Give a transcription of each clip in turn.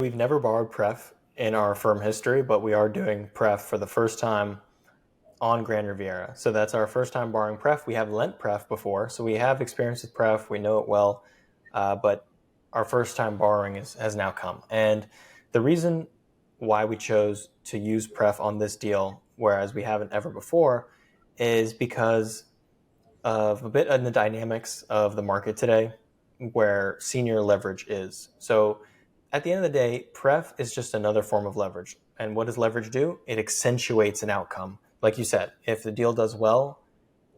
We've never borrowed pref in our firm history, but we are doing pref for the first time on Grand Riviera. So that's our first time borrowing pref. We have lent pref before, so we have experience with pref. We know it well, but our first time borrowing has now come. And the reason why we chose to use pref on this deal, whereas we haven't ever before, is because of a bit of the dynamics of the market today where senior leverage is. So at the end of the day, pref is just another form of leverage. And what does leverage do? It accentuates an outcome. Like you said, if the deal does well,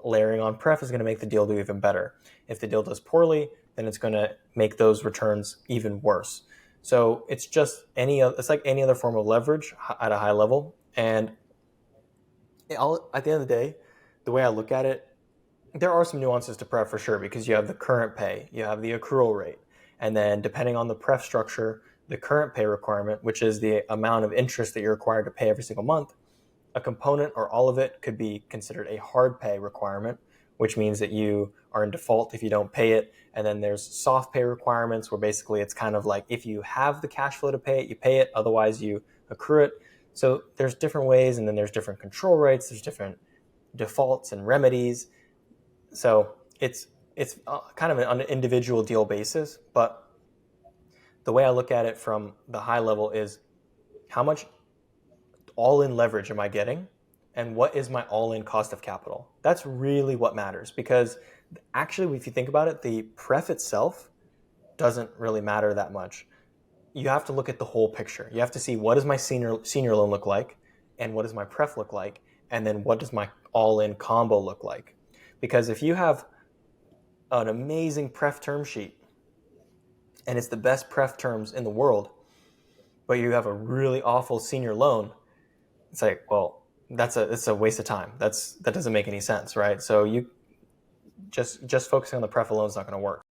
layering on pref is going to make the deal do even better. If the deal does poorly, then it's going to make those returns even worse. So it's it's like any other form of leverage at a high level. And at the end of the day, the way I look at it, there are some nuances to pref for sure, because you have the current pay, you have the accrual rate, and then depending on the pref structure, the current pay requirement, which is the amount of interest that you're required to pay every single month, a component or all of it could be considered a hard pay requirement, which means that you are in default if you don't pay it. And then there's soft pay requirements, where basically it's kind of like if you have the cash flow to pay it, you pay it, otherwise you accrue it. So there's different ways, and then there's different control rates, there's different defaults and remedies. So it's kind of an individual deal basis, but the way I look at it from the high level is how much all-in leverage am I getting, and what is my all-in cost of capital? That's really what matters, because actually, if you think about it, the pref itself doesn't really matter that much. You have to look at the whole picture. You have to see, what does my senior loan look like, and what does my pref look like, and then what does my all-in combo look like? Because if you have an amazing pref term sheet, and it's the best pref terms in the world, but you have a really awful senior loan, it's like, well, it's a waste of time. That doesn't make any sense, right? So you just focusing on the pref alone is not going to work.